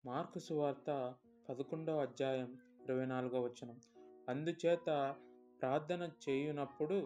Mark సువార్త 11వ అధ్యాయం 24వ వచనం. అందుచేత ప్రార్థన చేయునప్పుడు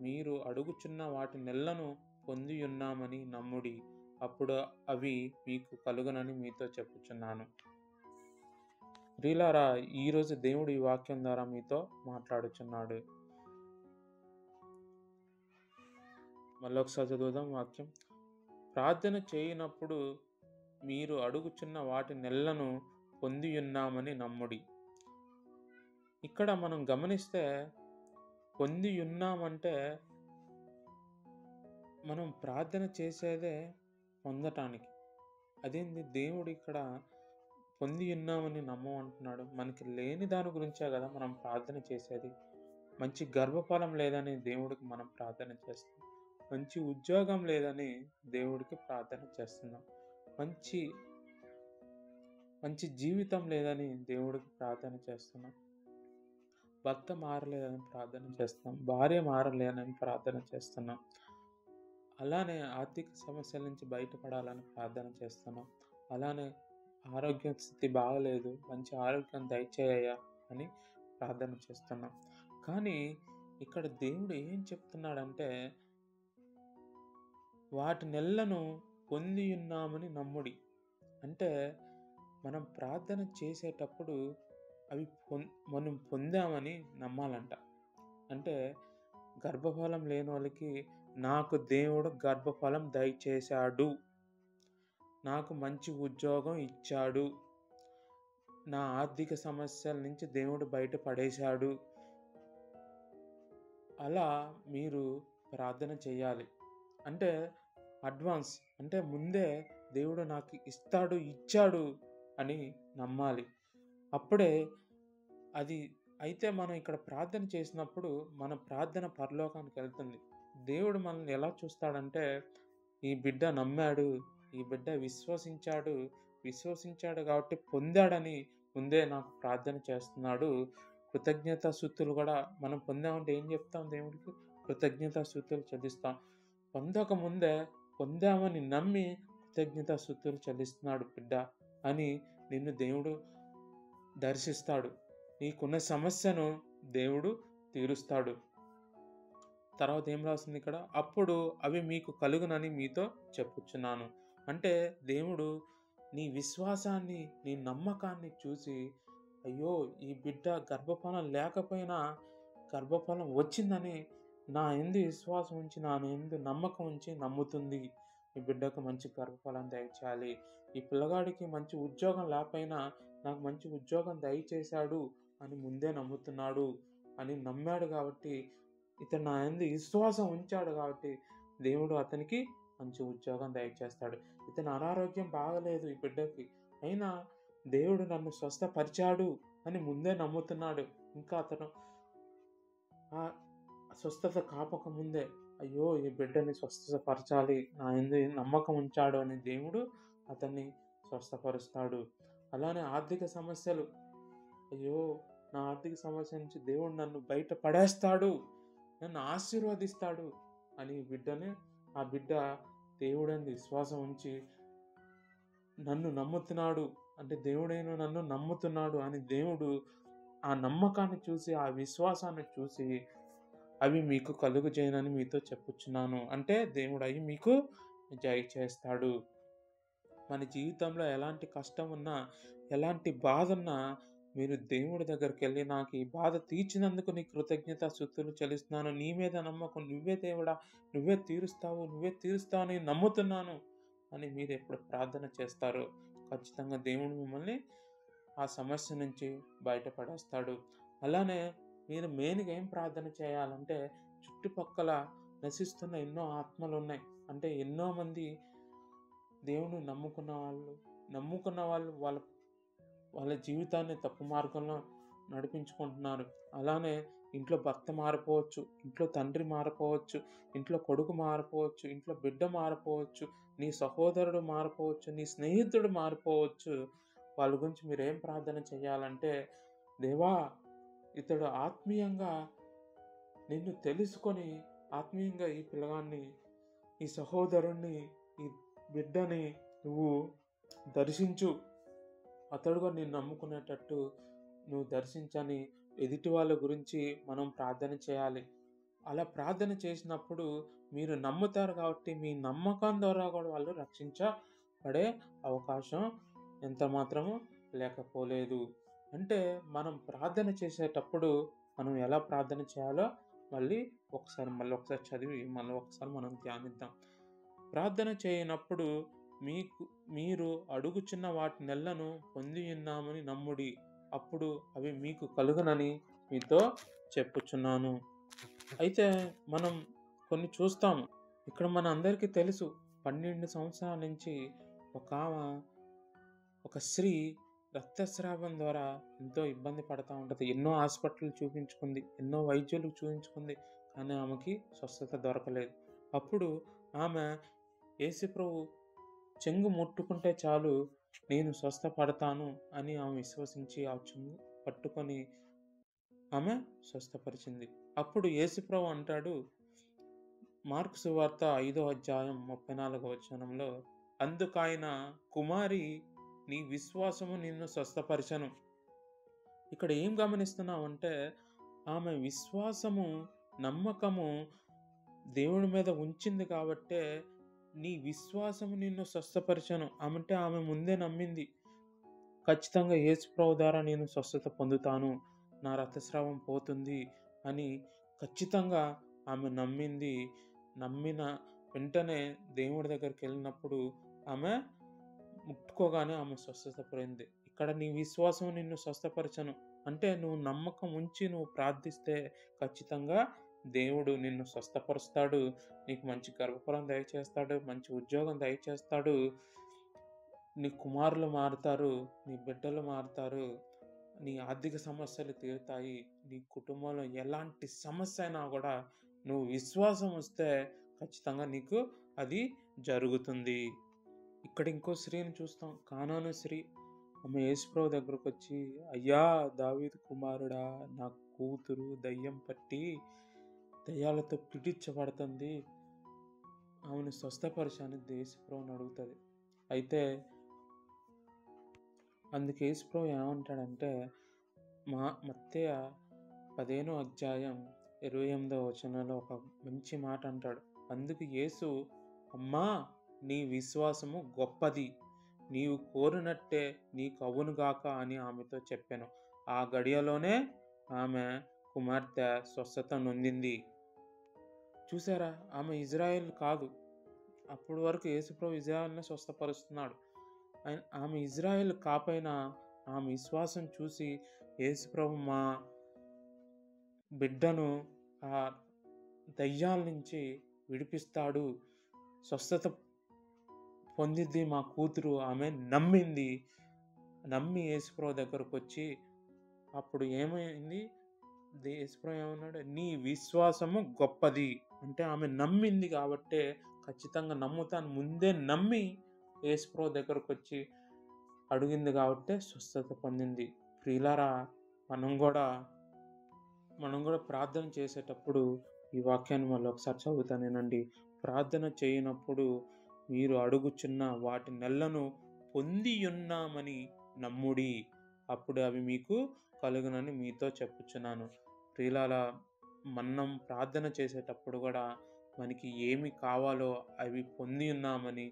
మీరు అడుగుచున్న వాటినెల్లను పొందియున్నామని నమ్ముడి, అప్పుడు అవి మీకు కలుగునని మీతో చెప్పుచున్నాను. ప్రియులారా, ఈరోజు దేవుడు ఈ వాక్యం ద్వారా మీతో మాట్లాడుచున్నాడు. మళ్ళొకసారి చదువుదాం వాక్యం. ప్రార్థన చేయనప్పుడు మీరు అడుగుచున్న వాటినెల్లను పొందియున్నామని నమ్ముడి. ఇక్కడ మనం గమనిస్తే పొందియున్నామంటే మనం ప్రార్థన చేసేదే పొందటానికి. అదేంది దేవుడు ఇక్కడ పొందియున్నామని నమ్మమంటున్నాడు? మనకి లేని దాని గురించే కదా మనం ప్రార్థన చేసేది. మంచి గర్భఫలం లేదని దేవుడికి మనం ప్రార్థన చేస్తాం. మంచి ఉద్యోగం లేదని దేవుడికి ప్రార్థన చేస్తున్నాం. మంచి జీవితం లేదని దేవుడికి ప్రార్థన చేస్తున్నాం. భర్త మారలేదని ప్రార్థన చేస్తున్నాం. భార్య మారలేదని ప్రార్థన చేస్తున్నాం. అలానే ఆర్థిక సమస్యల నుంచి బయటపడాలని ప్రార్థన చేస్తున్నాం. అలానే ఆరోగ్య స్థితి బాగలేదు, మంచి ఆరోగ్యం దయచేయ అని ప్రార్థన చేస్తున్నాం. కానీ ఇక్కడ దేవుడు ఏం చెప్తున్నాడంటే, వాటినెల్లను పొందియున్నామని నమ్ముడి. అంటే మనం ప్రార్థన చేసేటప్పుడు అవి మనం పొందామని నమ్మాలంట. అంటే గర్భఫలం లేని వాళ్ళకి, నాకు దేవుడు గర్భఫలం దయచేశాడు, నాకు మంచి ఉద్యోగం ఇచ్చాడు, నా ఆర్థిక సమస్యల నుంచి దేవుడు బయటపడేశాడు, అలా మీరు ప్రార్థన చేయాలి. అంటే అడ్వాన్స్, అంటే ముందే దేవుడు నాకు ఇచ్చాడు అని నమ్మాలి. అప్పుడే అది అయితే మనం ఇక్కడ ప్రార్థన చేసినప్పుడు మన ప్రార్థన పరలోకానికి వెళ్తుంది. దేవుడు మనల్ని ఎలా చూస్తాడంటే, ఈ బిడ్డ నమ్మాడు, ఈ బిడ్డ విశ్వసించాడు కాబట్టి పొందాడని ముందే నాకు ప్రార్థన చేస్తున్నాడు. కృతజ్ఞతాస్తుతులు కూడా మనం పొందామంటే ఏం చెప్తాం? దేవుడికి కృతజ్ఞతాస్తుతులు చెల్లిస్తాం. పొందక ముందే పొందామని నమ్మి కృతజ్ఞతాస్తుతులు చెల్లిస్తున్నాడు బిడ్డ అని నిన్ను దేవుడు దర్శిస్తాడు. నీకున్న సమస్యను దేవుడు తీరుస్తాడు. తర్వాత ఏం రాస్తుంది ఇక్కడ? అప్పుడు అవి మీకు కలుగునని మీతో చెప్పుచున్నాను. అంటే దేవుడు నీ విశ్వాసాన్ని, నీ నమ్మకాన్ని చూసి, అయ్యో ఈ బిడ్డ గర్భఫలం లేకపోయినా గర్భఫలం వచ్చిందని నా యందు విశ్వాసం ఉంచి, నా యందు నమ్మకం ఉంచి నమ్ముతుంది. ఈ బిడ్డకు మంచి గర్భఫలం దయచేయాలి, ఈ పిల్లగాడికి మంచి ఉద్యోగం లేకపోయినా నాకు మంచి ఉద్యోగం దయచేశాడు అని ముందే నమ్ముతున్నాడు అని నమ్మాడు. కాబట్టి ఇతను నా యందు విశ్వాసం ఉంచాడు కాబట్టి దేవుడు అతనికి మంచి ఉద్యోగం దయచేస్తాడు. ఇతని అనారోగ్యం బాగలేదు ఈ బిడ్డకి, అయినా దేవుడు నన్ను స్వస్థపరిచాడు అని ముందే నమ్ముతున్నాడు. ఇంకా అతను ఆ స్వస్థత కాపక ముందే, అయ్యో ఈ బిడ్డని స్వస్థపరచాలి, నా యందు నమ్మకం ఉంచాడు అని దేవుడు అతన్ని స్వస్థపరుస్తాడు. అలానే ఆర్థిక సమస్యలు, అయ్యో నా ఆర్థిక సమస్య నుంచి దేవుడు నన్ను బయట పడేస్తాడు, నన్ను ఆశీర్వదిస్తాడు అని ఆ బిడ్డ దేవుడని విశ్వాసం ఉంచి నన్ను నమ్ముతున్నాడు, అంటే దేవుడైన నన్ను నమ్ముతున్నాడు అని దేవుడు ఆ నమ్మకాన్ని చూసి, ఆ విశ్వాసాన్ని చూసి, అవి మీకు కలుగజేయనని మీతో చెప్పుచున్నాను అంటే దేవుడు అవి మీకు జయ చేస్తాడు. మన జీవితంలో ఎలాంటి కష్టం ఉన్నా, ఎలాంటి బాధ ఉన్నా, మీరు దేవుడి దగ్గరికి వెళ్ళి, నాకు ఈ బాధ తీర్చినందుకు నీ కృతజ్ఞతాస్తుతులు చెల్లిస్తున్నాను, నీ మీద నమ్మకం, నువ్వే దేవుడా, నువ్వే తీరుస్తావు అని నమ్ముతున్నాను అని మీరు ఎప్పుడు ప్రార్థన చేస్తారో ఖచ్చితంగా దేవుడు మిమ్మల్ని ఆ సమస్య నుంచి బయటపడేస్తాడు. అలానే మీరు మెయిన్గా ఏం ప్రార్థన చేయాలంటే, చుట్టుపక్కల నశిస్తున్న ఎన్నో ఆత్మలు ఉన్నాయి. అంటే ఎన్నో మంది దేవుని నమ్ముకున్న వాళ్ళు వాళ్ళ జీవితాన్ని తప్పు మార్గంలో నడిపించుకుంటున్నారు. అలానే ఇంట్లో భర్త మారిపోవచ్చు, ఇంట్లో తండ్రి మారిపోవచ్చు, ఇంట్లో కొడుకు మారిపోవచ్చు, ఇంట్లో బిడ్డ మారిపోవచ్చు, నీ సహోదరుడు మారిపోవచ్చు, నీ స్నేహితుడు మారిపోవచ్చు. వాళ్ళ గురించి మీరు ఏం ప్రార్థన చేయాలంటే, దేవా ఇతడు ఆత్మీయంగా నిన్ను తెలుసుకొని, ఆత్మీయంగా ఈ పిల్లగాన్ని, ఈ సహోదరుణ్ణి, ఈ బిడ్డని నువ్వు దర్శించు, అతడు కూడా నిన్ను నమ్ముకునేటట్టు నువ్వు దర్శించని ఎదుటి వాళ్ళ గురించి మనం ప్రార్థన చేయాలి. అలా ప్రార్థన చేసినప్పుడు మీరు నమ్ముతారు కాబట్టి మీ నమ్మకం ద్వారా కూడా వాళ్ళు రక్షించబడే అవకాశం ఎంత మాత్రము లేకపోలేదు. అంటే మనం ప్రార్థన చేసేటప్పుడు మనం ఎలా ప్రార్థన చేయాలో మళ్ళీ ఒకసారి చదివి మళ్ళీ ఒకసారి మనం ధ్యానిద్దాం. ప్రార్థన చేయనప్పుడు మీరు అడుగుచున్న వాటినెల్లను పొందియున్నామని నమ్ముడి. అప్పుడు అవి మీకు కలుగునని మీతో చెప్పుచున్నాను. అయితే మనం కొన్ని చూస్తాము. ఇక్కడ మనందరికీ తెలుసు 12 సంవత్సరాల నుంచి ఒక స్త్రీ రక్తస్రావం ద్వారా ఎంతో ఇబ్బంది పడతా ఉంటది. ఎన్నో హాస్పిటల్ చూపించుకుంది. ఎన్నో వైద్యులకు చూయించుకుంది. కానీ ఆమెకి స్వస్థత దొరకలేదు. అప్పుడు ఆమె యేసుప్రభు చెంగు ముట్టుకుంటే చాలు నేను స్వస్థపడతాను అని ఆమె విశ్వసించి ఆ చెంగు పట్టుకొని ఆమె స్వస్థపరిచింది. అప్పుడు యేసుప్రభు అంటాడు మార్కు సువార్త 5వ అధ్యాయం 34వ వచనంలో, అందుకాయన కుమారి నీ విశ్వాసము నిన్ను స్వస్థపరిచెను. ఇక్కడ ఏం గమనిస్తున్నామంటే ఆమె విశ్వాసము, నమ్మకము దేవుని మీద ఉంచింది కాబట్టే నీ విశ్వాసము నిన్ను స్వస్థపరిచెను. ఆమె ముందే నమ్మింది. ఖచ్చితంగా యేసుప్రభు ద్వారా నేను స్వస్థత పొందుతాను. నా రక్తస్రావం పోతుంది అని ఖచ్చితంగా ఆమె నమ్మింది. నమ్మిన వెంటనే దేవుడి దగ్గరికెళ్ళినప్పుడు ఆమె ముట్టుకోగానే ఆమె స్వస్థత పొందింది. ఇక్కడ నీ విశ్వాసం నిన్ను స్వస్థపరచను. అంటే నువ్వు నమ్మకం ఉంచి నువ్వు ప్రార్థిస్తే ఖచ్చితంగా దేవుడు నిన్ను స్వస్థపరుస్తాడు. నీకు మంచి గర్భఫలం దయచేస్తాడు. మంచి ఉద్యోగం దయచేస్తాడు. నీ కుమారులు మారుతారు. నీ బిడ్డలు మారుతారు. నీ ఆర్థిక సమస్యలు తీరుతాయి. నీ కుటుంబంలో ఎలాంటి సమస్య అయినా కూడా నువ్వు విశ్వాసం వస్తే ఖచ్చితంగా నీకు అది జరుగుతుంది. ఇక్కడ ఇంకో స్త్రీని చూస్తాం. కానాను స్త్రీ. ఆమె యేసుప్రభు దగ్గరకొచ్చి, అయ్యా దావీదు కుమారుడా, నా కూతురు దయ్యం పట్టి దయ్యాలతో పీడించబడుతుంది. ఆమెను స్వస్థపరచని యేసుప్రభుని అడుగుతుంది. అయితే అందుకే యేసుప్రభు ఏమంటాడంటే మత్తయి 15వ అధ్యాయం 28వ వచనంలో ఒక మంచి మాట అంటాడు. అందుకు యేసు, అమ్మా నీ విశ్వాసము గొప్పది, నీవు కోరినట్టే నీకు అవునుగాక అని ఆమెతో చెప్పాను. ఆ గడియలోనే ఆమె కుమార్తె స్వస్థత నొందింది. చూసారా, ఆమె ఇజ్రాయెల్ కాదు. అప్పటి వరకు యేసుప్రభు ఇజ్రాయెల్ని స్వస్థపరుస్తున్నాడు. ఆమె ఇజ్రాయెల్ కాపోయినా ఆమె విశ్వాసం చూసి యేసుప్రభు మా బిడ్డను ఆ దయ్యాల నుంచి విడిపిస్తాడు, స్వస్థత పొందిద్ది మా కూతురు. ఆమె నమ్మింది. నమ్మి యేసుప్రభు దగ్గరకు వచ్చి అప్పుడు ఏమైంది? యేసుప్రభు ఏమన్నాడు? నీ విశ్వాసము గొప్పది. అంటే ఆమె నమ్మింది కాబట్టే ఖచ్చితంగా నమ్ముతాను ముందే నమ్మి యేసుప్రభు దగ్గరకు వచ్చి అడిగింది కాబట్టే స్వస్థత పొందింది. ప్రియులారా, మనం కూడా ప్రార్థన చేసేటప్పుడు ఈ వాక్యాన్ని మళ్ళీ ఒకసారి చదువుతానేనండి. ప్రార్థన చేయనప్పుడు మీరు అడుగుచున్న వాటి నెలను పొందియున్నామని నమ్ముడి, అప్పుడు అవి మీకు కలుగునని మీతో చెప్పుచున్నాను. ప్రియులారా, మనం ప్రార్థన చేసేటప్పుడు కూడా మనకి ఏమి కావాలో అవి పొంది ఉన్నామని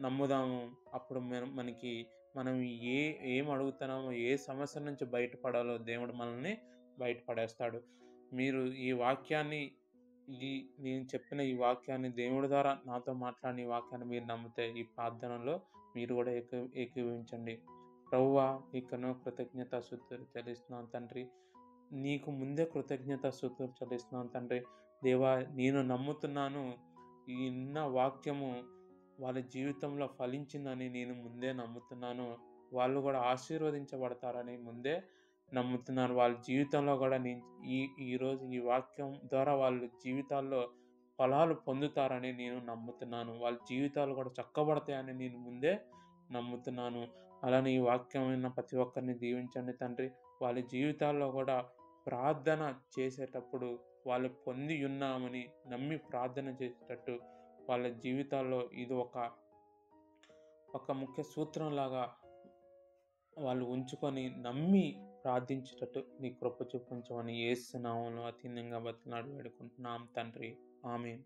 నమ్ముదాము. అప్పుడు మనం ఏం అడుగుతున్నామో, ఏ సమస్య నుంచి బయటపడాలో దేవుడు మనల్ని బయటపడేస్తాడు. మీరు ఈ వాక్యాన్ని నేను చెప్పిన ఈ వాక్యాన్ని దేవుడి ద్వారా నాతో మాట్లాడిన ఈ వాక్యాన్ని మీరు నమ్మితే ఈ ప్రార్థనలో మీరు కూడా ఏకీభవించండి. ప్రభువా, నీకు కృతజ్ఞతాస్తుతులు చెల్లిస్తున్నాను తండ్రి. నీకు ముందే కృతజ్ఞతాస్తుతులు చెల్లిస్తున్నాను తండ్రి. దేవా, నేను నమ్ముతున్నాను ఈ విన్న వాక్యము వాళ్ళ జీవితంలో ఫలించిందని నేను ముందే నమ్ముతున్నాను. వాళ్ళు కూడా ఆశీర్వదించబడతారని ముందే నమ్ముతున్నాను. వాళ్ళ జీవితంలో కూడా నేను ఈరోజు ఈ వాక్యం ద్వారా వాళ్ళ జీవితాల్లో ఫలాలు పొందుతారని నేను నమ్ముతున్నాను. వాళ్ళ జీవితాలు కూడా చక్కబడతాయని నేను ముందే నమ్ముతున్నాను. అలానే ఈ వాక్యం విన్న ప్రతి ఒక్కరిని దీవించండి తండ్రి. వాళ్ళ జీవితాల్లో కూడా ప్రార్థన చేసేటప్పుడు వాళ్ళు పొంది ఉన్నామని నమ్మి ప్రార్థన చేసేటట్టు వాళ్ళ జీవితాల్లో ఇది ఒక ముఖ్య సూత్రంలాగా వాళ్ళు ఉంచుకొని, నమ్మి ప్రార్థించేటట్టు నీ కృప చూపించమని యేసు నామములో అతి దీనంగా బతిమలాడి వేడుకుంటున్నాం తండ్రి. ఆమేన్.